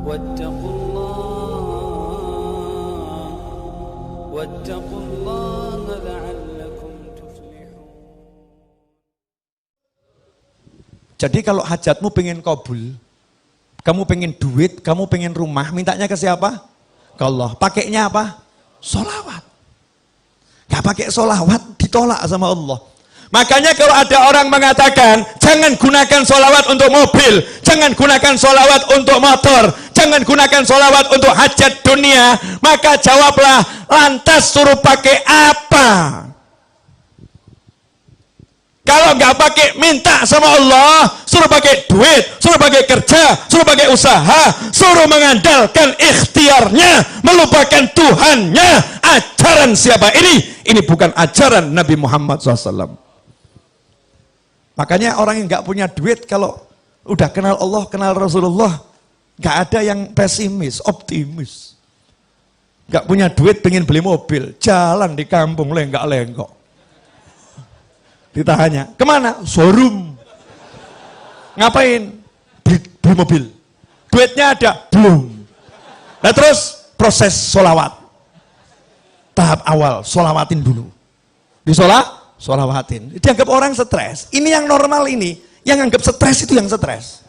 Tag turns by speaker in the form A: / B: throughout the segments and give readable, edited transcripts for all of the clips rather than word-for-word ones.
A: واتقوا الله لعلكم تفلحون.
B: Jadi kalau hajatmu pengen kabul, kamu pengen duit, kamu pengen rumah, mintanya ke siapa? Ke Allah. Pakainya apa? Sholawat. Gak pakai sholawat, ditolak sama Allah. Makanya kalau ada orang mengatakan, jangan gunakan sholawat untuk mobil, jangan gunakan sholawat untuk motor, jangan gunakan sholawat untuk hajat dunia, maka jawablah, lantas suruh pakai apa? Kalau nggak pakai minta sama Allah, suruh pakai duit, suruh pakai kerja, suruh pakai usaha, suruh mengandalkan ikhtiarnya, melupakan Tuhannya. Ajaran siapa ini? Ini bukan ajaran Nabi Muhammad SAW. Makanya orang yang nggak punya duit kalau udah kenal Allah, kenal Rasulullah, nggak ada yang pesimis, optimis. Nggak punya duit pengen beli mobil, jalan di kampung lenggak-lenggok. Ditanya, kemana? Showroom. Ngapain? Beli mobil. Duitnya ada? Belum. Nah terus proses sholawat. Tahap awal, sholawatin dulu. Sholawatin. Dianggap orang stres. Ini yang normal ini. Yang anggap stres itu yang stres.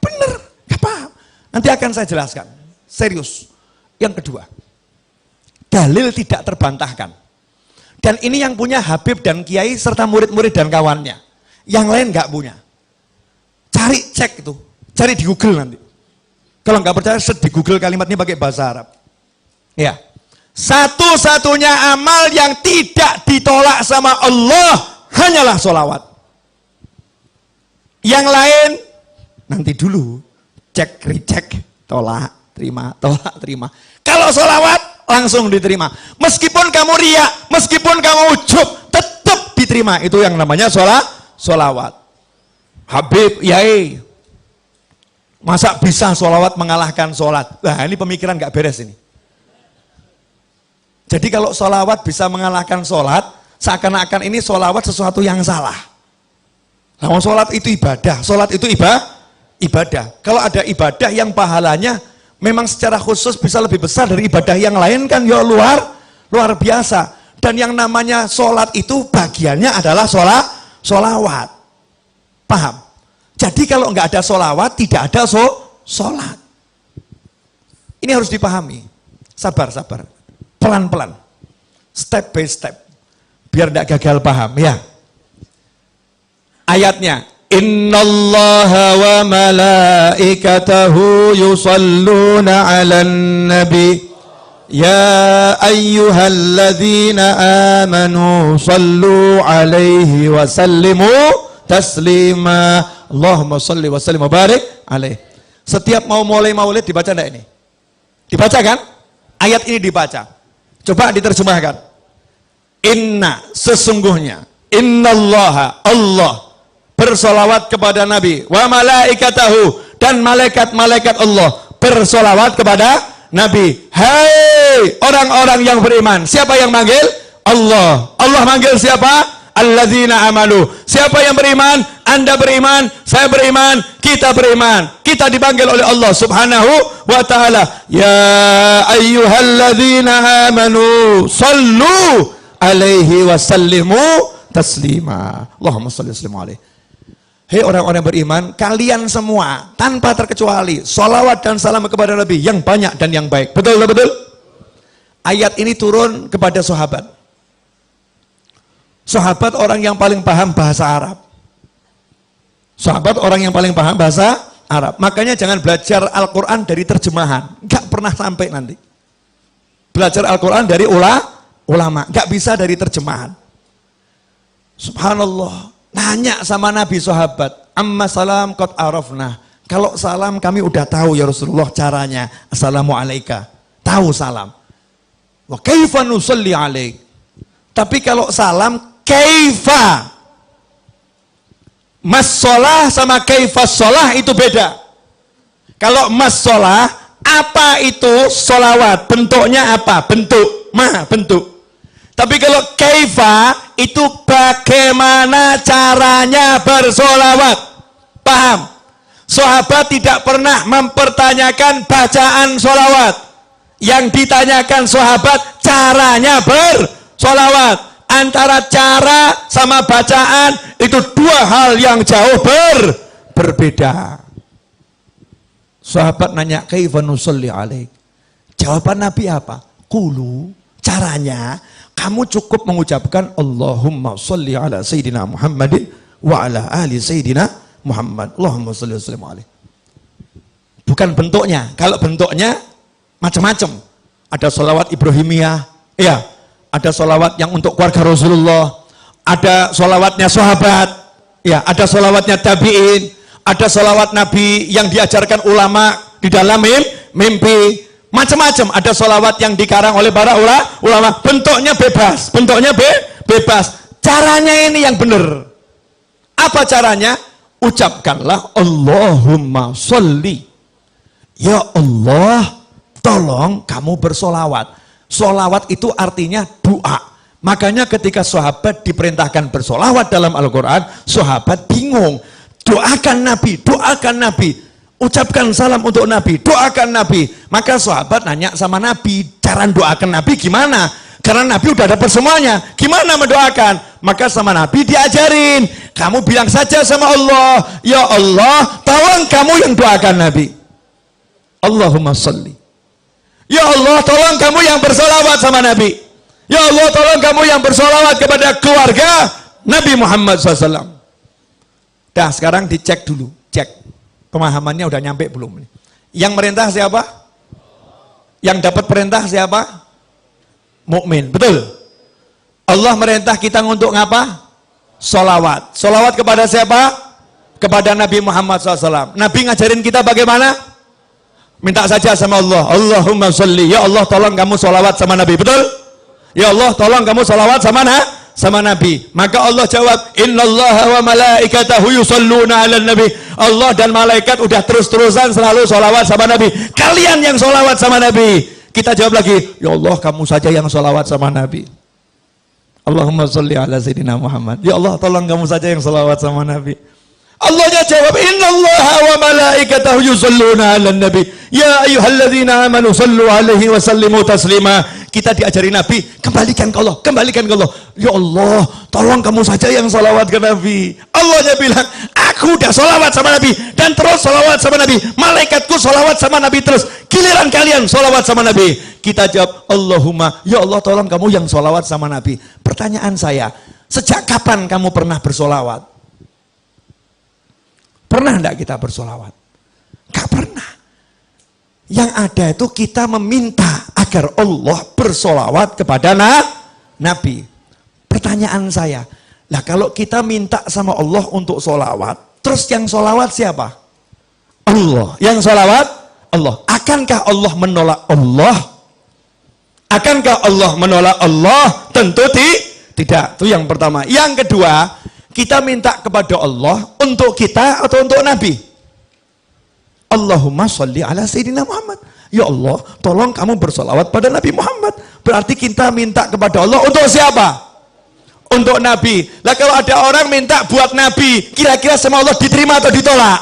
B: Bener, gak paham. Nanti akan saya jelaskan. Serius. Yang kedua, dalil tidak terbantahkan. Dan ini yang punya Habib dan Kiai serta murid-murid dan kawannya. Yang lain nggak punya. Cari cek itu, cari di Google nanti. Kalau nggak percaya, di Google kalimatnya pakai bahasa Arab. Ya, satu-satunya amal yang tidak ditolak sama Allah hanyalah sholawat. Yang lain nanti dulu cek, recheck, tolak, terima, tolak, terima. Kalau sholawat langsung diterima. Meskipun kamu riak, meskipun kamu ujub, tetap diterima. Itu yang namanya sholawat. Habib, Yai, masa bisa sholawat mengalahkan sholat? Nah ini pemikiran gak beres ini. Jadi kalau sholawat bisa mengalahkan sholat, seakan-akan ini sholawat sesuatu yang salah. Nah, sholat itu ibadah, sholat itu ibadah. Kalau ada ibadah yang pahalanya memang secara khusus bisa lebih besar dari ibadah yang lain kan ya luar biasa. Dan yang namanya sholat itu bagiannya adalah sholawat. Paham? Jadi kalau nggak ada sholawat tidak ada sholat. Ini harus dipahami. Sabar. Pelan-pelan. Step by step. Biar nggak gagal paham ya. Ayatnya. Innallaha wa malaikatahu yusalluna 'alan nabi ya ayyuhalladzina amanu sallu 'alaihi wa sallimu taslima. Allahumma shalli wa sallim wa barik alaihi. Setiap mau mulai maulid dibaca enggak ini? Dibaca kan? Ayat ini dibaca. Coba diterjemahkan. Inna, sesungguhnya, innallaha, Allah bersolawat kepada Nabi, wa malaikatahu, dan malaikat-malaikat Allah bersolawat kepada Nabi. Hai orang-orang yang beriman. Siapa yang manggil? Allah. Allah manggil siapa? Alladzina amanu. Siapa yang beriman? Anda beriman, saya beriman, kita beriman. Kita dipanggil oleh Allah subhanahu wa ta'ala. Ya ayyuhalladzina amanu sallu alaihi wa sallimu taslima. Allahumma salli wa sallim alaihi. Hei orang-orang beriman, kalian semua tanpa terkecuali sholawat dan salam kepada Nabi yang banyak dan yang baik. Betul? Ayat ini turun kepada sahabat. Sahabat orang yang paling paham bahasa Arab. Sahabat orang yang paling paham bahasa Arab. Makanya jangan belajar Al-Quran dari terjemahan. Gak pernah sampai nanti. Belajar Al-Quran dari ulama. Gak bisa dari terjemahan. Subhanallah. Nanya sama Nabi sahabat, amma salam qad arafna. Kalau salam kami udah tahu ya Rasulullah caranya. Assalamualaikum. Tahu salam. Wa kaifa nusalli alaik. Tapi kalau salam kaifa. Mas sholah sama kaifa sholah itu beda. Kalau mas sholah, apa itu sholawat? Bentuknya apa? Bentuk. Bentuk. Tapi kalau kaifa itu bagaimana caranya bersolawat. Paham? Sahabat tidak pernah mempertanyakan bacaan sholawat. Yang ditanyakan sahabat caranya bersolawat. Antara cara sama bacaan itu dua hal yang jauh berbeda. Sahabat nanya, kaifa nusalli alaik? Jawaban Nabi apa? Qulu, caranya kamu cukup mengucapkan Allahumma sholli ala Sayyidina Muhammadin wa ala ali Sayyidina Muhammad. Allahumma sholli wa sallim alaihi. Bukan bentuknya. Kalau bentuknya macam-macam. Ada sholawat Ibrahimiyah, ya. Ada sholawat yang untuk keluarga Rasulullah. Ada sholawatnya sahabat, ya. Ada sholawatnya tabi'in. Ada sholawat Nabi yang diajarkan ulama di dalam mimpi. Macam-macam. Ada sholawat yang dikarang oleh para ulama. Bentuknya bebas. Bentuknya bebas. Caranya ini yang benar. Apa caranya? Ucapkanlah Allahumma sholli. Ya Allah, tolong kamu bersolawat. Solawat itu artinya doa. Makanya ketika sahabat diperintahkan bersolawat dalam Al-Quran, sahabat bingung. Doakan Nabi, doakan Nabi. Ucapkan salam untuk Nabi, doakan Nabi. Maka sahabat nanya sama Nabi, cara doakan Nabi gimana? Karena Nabi udah dapat semuanya. Gimana mendoakan? Maka sama Nabi diajarin. Kamu bilang saja sama Allah, ya Allah, tolong kamu yang doakan Nabi. Allahumma sholli. Ya Allah, tolong kamu yang bersolawat sama Nabi. Ya Allah, tolong kamu yang bersolawat kepada keluarga Nabi Muhammad SAW. Dah, sekarang dicek dulu. Cek. Pemahamannya udah nyampe belum? Yang merintah siapa? Yang dapat perintah siapa? Mukmin. Betul? Allah merintah kita untuk ngapa? Solawat. Solawat kepada siapa? Kepada Nabi Muhammad SAW. Nabi ngajarin kita bagaimana? Minta saja sama Allah, Allahumma sholli, ya Allah tolong kamu sholawat sama Nabi, betul? Ya Allah tolong kamu sholawat sama Nabi. Maka Allah jawab, innallaha wa malaikatahu yusholluna ala nabi. Allah dan malaikat udah terus-terusan selalu sholawat sama Nabi. Kalian yang sholawat sama Nabi. Kita jawab lagi, ya Allah kamu saja yang sholawat sama Nabi. Allahumma sholli ala Sayyidina Muhammad. Ya Allah tolong kamu saja yang sholawat sama Nabi. Allahnya jawab, innallaha wa malaikatahu yusholluna 'alan nabi ya ayyuhalladzina amanu shallu 'alaihi wa sallimu taslima. Kita diajari Nabi, kembalikan ke Allah, kembalikan ke Allah. Ya Allah, tolong kamu saja yang salawat ke Nabi. Allahnya bilang, aku udah salawat sama Nabi dan terus salawat sama Nabi. Malaikatku salawat sama Nabi terus. Giliran kalian salawat sama Nabi. Kita jawab, Allahumma, ya Allah tolong kamu yang salawat sama Nabi. Pertanyaan saya, sejak kapan kamu pernah bersolawat? Pernah enggak kita bersolawat? Gak pernah. Yang ada itu kita meminta agar Allah bersolawat kepada Nabi. Pertanyaan saya, lah kalau kita minta sama Allah untuk solawat, terus yang solawat siapa? Allah. Yang solawat? Allah. Akankah Allah menolak Allah? Akankah Allah menolak Allah? Tentu tidak. Itu yang pertama. Yang kedua, kita minta kepada Allah untuk kita atau untuk Nabi? Allahumma sholli ala Sayyidina Muhammad. Ya Allah, tolong kamu bersolawat pada Nabi Muhammad. Berarti kita minta kepada Allah untuk siapa? Untuk Nabi. Lah kalau ada orang minta buat Nabi, kira-kira sama Allah diterima atau ditolak?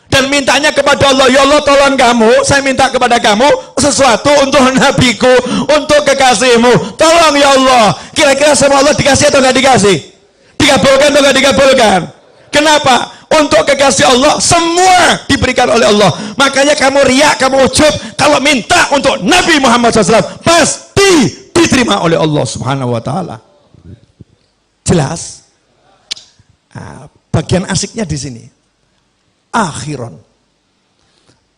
B: Dan mintanya kepada Allah, ya Allah tolong kamu, saya minta kepada kamu sesuatu untuk Nabiku, untuk kekasihmu. Tolong ya Allah. Kira-kira sama Allah dikasih atau nggak dikasih? Dikabulkan atau tidak dikabulkan? Kenapa? Untuk kekasih Allah semua diberikan oleh Allah. Makanya kamu riak, kamu ujub kalau minta untuk Nabi Muhammad SAW pasti diterima oleh Allah Subhanahu Wa Taala. Jelas? Nah, bagian asiknya di sini. Akhiron,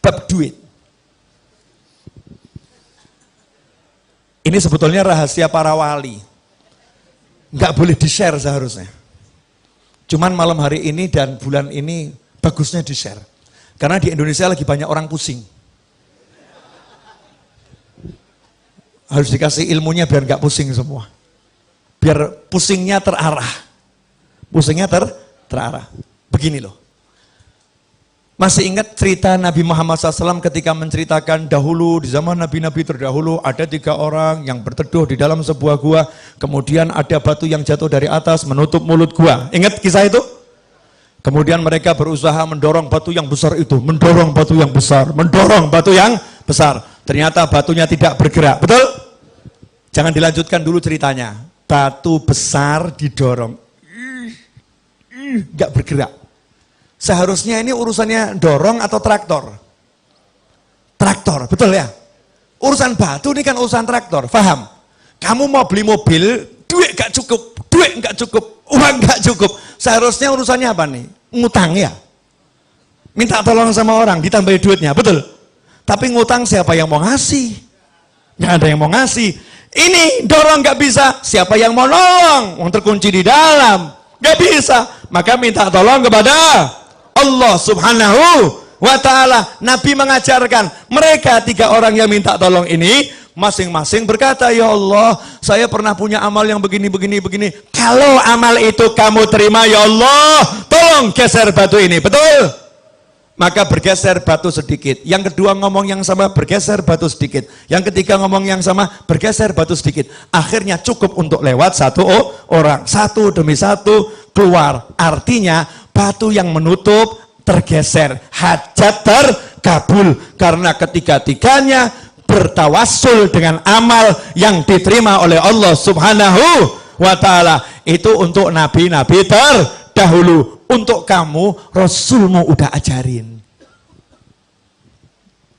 B: bab duit. Ini sebetulnya rahasia para wali. Nggak boleh di-share seharusnya. Cuman malam hari ini dan bulan ini bagusnya di-share. Karena di Indonesia lagi banyak orang pusing. Harus dikasih ilmunya biar nggak pusing semua. Biar pusingnya terarah. Pusingnya terarah. Begini loh. Masih ingat cerita Nabi Muhammad SAW ketika menceritakan dahulu di zaman Nabi-Nabi terdahulu ada 3 orang yang berteduh di dalam sebuah gua, kemudian ada batu yang jatuh dari atas menutup mulut gua. Ingat kisah itu? Kemudian mereka berusaha mendorong batu yang besar itu, mendorong batu yang besar, mendorong batu yang besar. Ternyata batunya tidak bergerak, betul? Jangan dilanjutkan dulu ceritanya. Batu besar didorong, nggak bergerak. Seharusnya ini urusannya dorong atau traktor? Traktor, betul ya? Urusan batu ini kan urusan traktor, paham? Kamu mau beli mobil, duit nggak cukup, uang nggak cukup. Seharusnya urusannya apa nih? Ngutang ya? Minta tolong sama orang, ditambahin duitnya, betul? Tapi ngutang siapa yang mau ngasih? Nggak ada yang mau ngasih. Ini dorong nggak bisa, siapa yang mau nolong? Yang terkunci di dalam, nggak bisa. Maka minta tolong kepada Allah Subhanahu wa ta'ala. Nabi mengajarkan mereka 3 orang yang minta tolong ini masing-masing berkata, ya Allah, saya pernah punya amal yang begini. Kalau amal itu kamu terima, ya Allah, tolong geser batu ini, betul? Maka bergeser batu sedikit. Yang kedua ngomong yang sama, bergeser batu sedikit. Yang ketiga ngomong yang sama, bergeser batu sedikit. Akhirnya cukup untuk lewat 1 orang. 1 demi 1 keluar. Artinya batu yang menutup tergeser. Hajat terkabul. Karena ketiga-tiganya bertawassul dengan amal yang diterima oleh Allah Subhanahu wa ta'ala. Itu untuk nabi-nabi terdahulu. Untuk kamu, Rasulmu udah ajarin.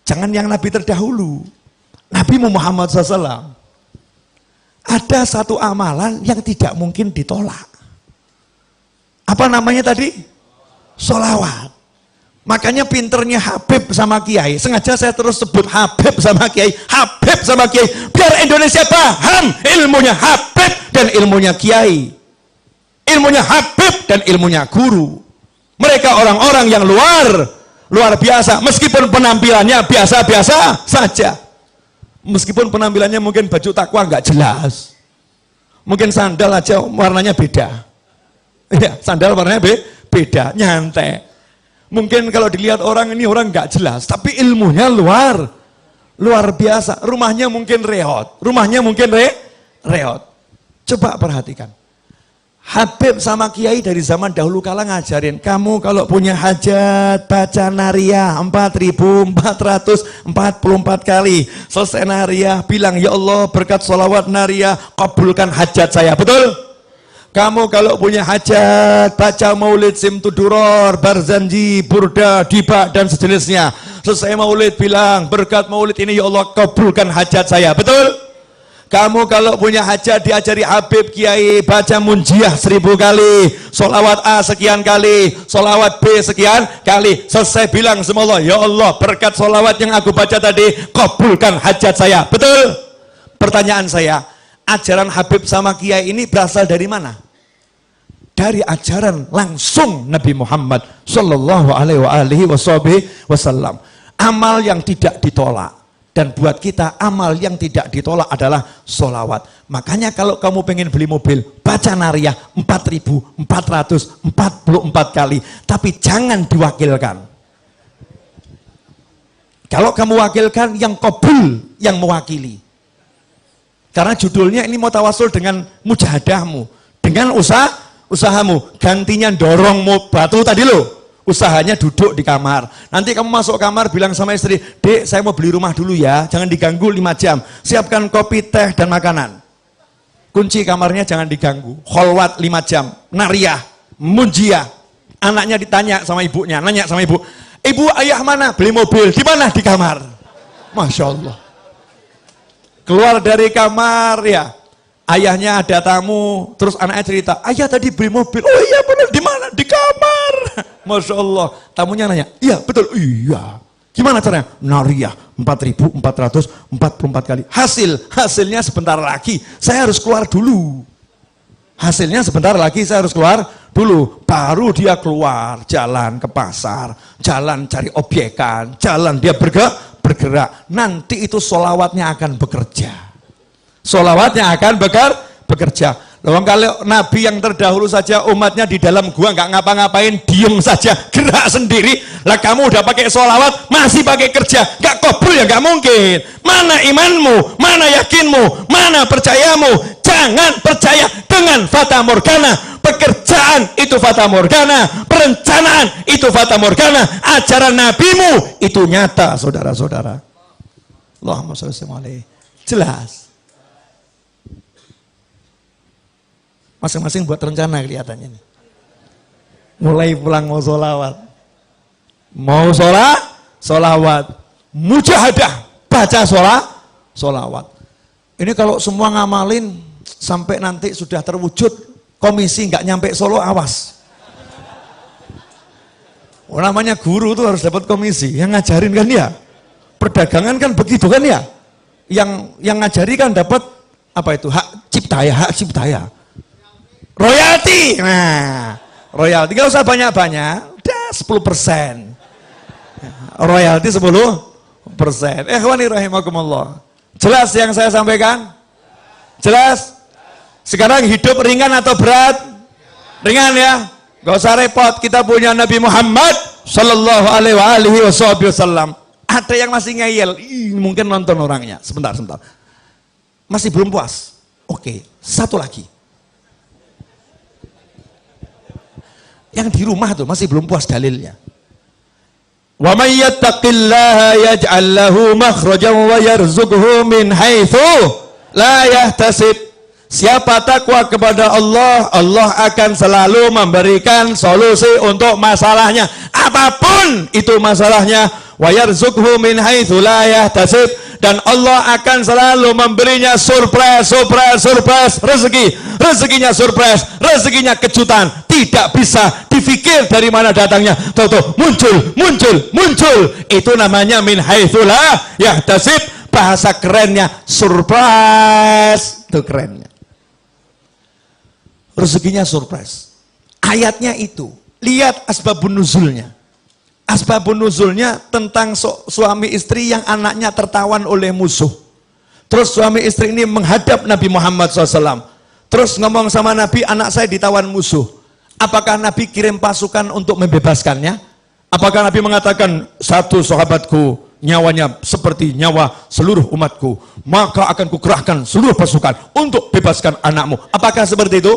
B: Jangan yang nabi terdahulu. Nabi Muhammad SAW. Ada satu amalan yang tidak mungkin ditolak. Apa namanya tadi? Sholawat. Makanya pinternya Habib sama Kiai. Sengaja saya terus sebut Habib sama Kiai. Habib sama Kiai. Biar Indonesia paham ilmunya Habib dan ilmunya Kiai. Ilmunya Habib dan ilmunya guru. Mereka orang-orang yang luar biasa. Meskipun penampilannya biasa-biasa saja. Meskipun penampilannya mungkin baju takwa nggak jelas. Mungkin sandal aja warnanya beda. Ya, sandal warnanya beda, nyantai. Mungkin kalau dilihat orang ini orang nggak jelas, tapi ilmunya luar biasa. Rumahnya mungkin reot. Coba perhatikan. Habib sama Kiai dari zaman dahulu kala ngajarin, kamu kalau punya hajat baca nariyah 4.444 kali. Selesai nariyah bilang, ya Allah berkat sholawat nariyah kabulkan hajat saya, betul? Kamu kalau punya hajat baca maulid simtuduror, barzanji, burda, dibak dan sejenisnya. Selesai maulid bilang berkat maulid ini ya Allah kabulkan hajat saya, betul? Kamu kalau punya hajat diajari Habib Kiai baca munjiah 1000 kali, sholawat A sekian kali, sholawat B sekian kali. Selesai bilang sama Allah, ya Allah berkat sholawat yang aku baca tadi kabulkan hajat saya, betul? Pertanyaan saya, ajaran Habib sama Kiai ini berasal dari mana? Dari ajaran langsung Nabi Muhammad Sallallahu Alaihi Wasallam. Amal yang tidak ditolak. Dan buat kita amal yang tidak ditolak adalah sholawat. Makanya kalau kamu pengen beli mobil, baca nariyah 4.444 kali. Tapi jangan diwakilkan. Kalau kamu wakilkan, yang qabul yang mewakili. Karena judulnya ini mau tawasul dengan mujahadahmu, dengan usahamu. Gantinya dorong batu tadi loh. Usahanya duduk di kamar. Nanti kamu masuk kamar bilang sama istri, Dek saya mau beli rumah dulu ya, jangan diganggu 5 jam. Siapkan kopi, teh, dan makanan. Kunci kamarnya jangan diganggu. Kholwat 5 jam. Nariyah, munjiah. Anaknya ditanya sama ibunya, nanya sama ibu, ibu ayah mana? Beli mobil. Di mana? Di kamar. Masya Allah. Keluar dari kamar ya. Ayahnya ada tamu, terus anaknya cerita, ayah tadi beli mobil. Oh iya benar, di mana? Di kamar. Masya Allah. Tamunya nanya, iya betul, iya. Gimana caranya? Nariyah 4.444 kali. Hasilnya sebentar lagi saya harus keluar dulu. Hasilnya sebentar lagi saya harus keluar dulu. Baru dia keluar, jalan ke pasar, jalan cari obyekan, jalan dia bergerak. Nanti itu sholawatnya akan bekerja. Sholawatnya akan bekerja. Loh, kalau Nabi yang terdahulu saja umatnya di dalam gua nggak ngapa-ngapain, diem saja, gerak sendiri. Lah kamu udah pakai sholawat, masih pakai kerja, nggak kabul ya nggak mungkin. Mana imanmu, mana yakinmu, mana percayamu? Jangan percaya dengan fata morgana. Pekerjaan itu fata morgana, perencanaan itu fata morgana, ajaran nabimu itu nyata, saudara-saudara. Allahumma sholli alaihi. Jelas. Masing-masing buat rencana kelihatannya nih. Mulai pulang mau sholawat. Mau sholawat. Mujahadah, baca sholawat. Ini kalau semua ngamalin, sampai nanti sudah terwujud, komisi nggak nyampe Solo, awas. Namanya guru tuh harus dapat komisi. Yang ngajarin kan ya. Perdagangan kan begitu kan ya. Yang ngajari kan dapat apa itu? Hak cipta ya. Royalti. Nah, royalti gak usah banyak-banyak, udah 10%. Royalti 10%. Ikhwani rahimakumullah. Jelas yang saya sampaikan? Jelas? Sekarang hidup ringan atau berat? Ringan ya. Gak usah repot, kita punya Nabi Muhammad sallallahu alaihi wasallam. Ada yang masih ngeyel, mungkin nonton orangnya. Sebentar. Masih belum puas. Oke, satu lagi. Yang di rumah tuh masih belum puas dalilnya. Wa may yattaqillaha yaj'al lahu makhrajan wa yarzuqhu min haitsu la yahtasib. Siapa takwa kepada Allah, Allah akan selalu memberikan solusi untuk masalahnya. Apapun itu masalahnya, wa yarzuqhu min haitsu la yahtasib. Dan Allah akan selalu memberinya surprise rezeki. Rezekinya surprise, rezekinya kejutan. Tidak bisa difikir dari mana datangnya. Tuh, muncul. Itu namanya min haitsu la yahtasib. Bahasa kerennya surprise. Itu kerennya. Rezekinya surprise. Ayatnya itu. Lihat asbabun nuzulnya. Asbabun nuzulnya tentang suami istri yang anaknya tertawan oleh musuh. Terus suami istri ini menghadap Nabi Muhammad SAW. Terus ngomong sama Nabi, anak saya ditawan musuh. Apakah Nabi kirim pasukan untuk membebaskannya? Apakah Nabi mengatakan, satu sahabatku nyawanya seperti nyawa seluruh umatku, maka akan kukerahkan seluruh pasukan untuk bebaskan anakmu? Apakah seperti itu?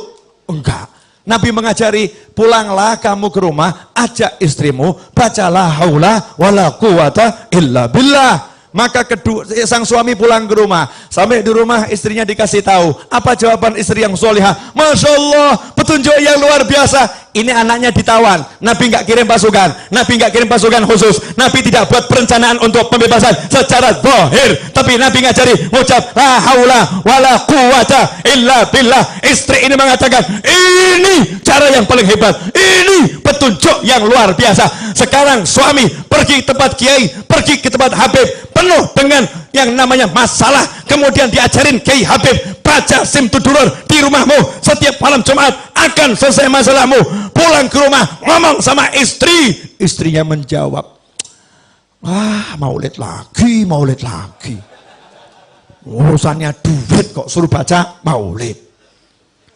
B: Enggak. Nabi mengajari, pulanglah kamu ke rumah, ajak istrimu, bacalah haula wala quwata illa billah. Maka sang suami pulang ke rumah. Sampai di rumah istrinya dikasih tahu. Apa jawaban istri yang solihah? Masya Allah, petunjuk yang luar biasa. Ini anaknya ditawan. Nabi nggak kirim pasukan. Nabi nggak kirim pasukan khusus. Nabi tidak buat perencanaan untuk pembebasan secara zahir. Tapi Nabi ngajari ngucap la haula wala quwata illa billah. Istri ini mengatakan, ini cara yang paling hebat. Ini petunjuk yang luar biasa. Sekarang suami pergi ke tempat kiai, pergi ke tempat habib, penuh dengan yang namanya masalah, kemudian diajarin Kiai Habib, baca Simtudurur di rumahmu setiap malam Jumat, akan selesai masalahmu. Pulang ke rumah, ngomong sama istri, istrinya menjawab, maulid lagi, urusannya duit kok suruh baca maulid,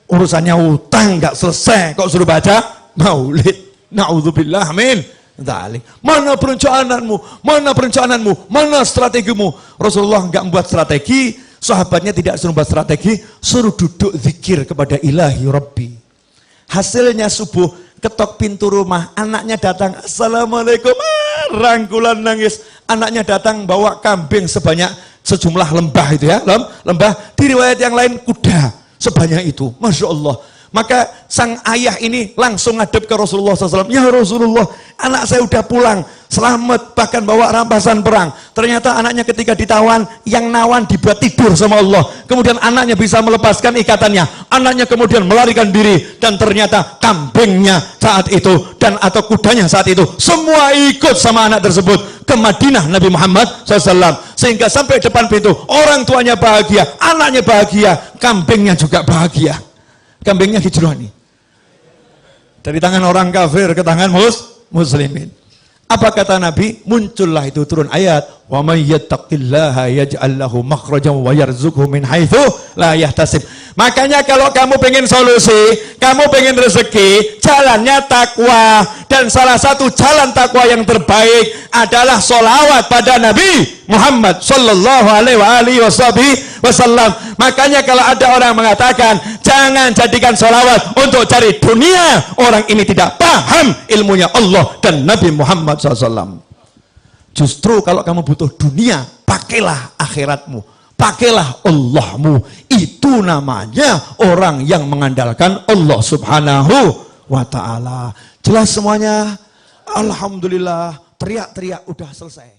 B: urusannya utang nggak selesai kok suruh baca maulid. Na'udzubillah, amin. Mana perencanaanmu, mana strategimu? Rasulullah nggak membuat strategi, sahabatnya tidak suruh membuat strategi, suruh duduk zikir kepada ilahi Rabbi. Hasilnya subuh, ketok pintu rumah, anaknya datang, assalamualaikum, rangkulan nangis. Anaknya datang bawa kambing sejumlah lembah itu ya, lembah. Di riwayat yang lain kuda sebanyak itu, masya Allah. Maka sang ayah ini langsung ngadep ke Rasulullah SAW. Ya Rasulullah, anak saya udah pulang, selamat, bahkan bawa rampasan perang. Ternyata anaknya ketika ditawan, yang nawan dibuat tidur sama Allah. Kemudian anaknya bisa melepaskan ikatannya. Anaknya kemudian melarikan diri. Dan ternyata kambingnya saat itu, dan atau kudanya saat itu, semua ikut sama anak tersebut ke Madinah Nabi Muhammad SAW. Sehingga sampai depan pintu, orang tuanya bahagia, anaknya bahagia, kambingnya juga bahagia. Kambingnya hijrani dari tangan orang kafir ke tangan muslimin. Apa kata Nabi? Muncullah itu turun ayat Wa may yattaqillaha yaj'al lahu makhrajan wa yarzuqhu min haitsu la yahtasib. Makanya kalau kamu pengen solusi, kamu pengen rezeki, jalannya takwa. Dan salah satu jalan takwa yang terbaik adalah sholawat pada Nabi Muhammad sallallahu alaihi wasallam. Makanya kalau ada orang mengatakan jangan jadikan sholawat untuk cari dunia, orang ini tidak paham ilmunya Allah dan Nabi Muhammad SAW. Justru kalau kamu butuh dunia, pakailah akhiratmu, pakailah Allahmu. Itu namanya orang yang mengandalkan Allah subhanahu wa ta'ala. Jelas semuanya? Alhamdulillah, teriak-teriak udah selesai.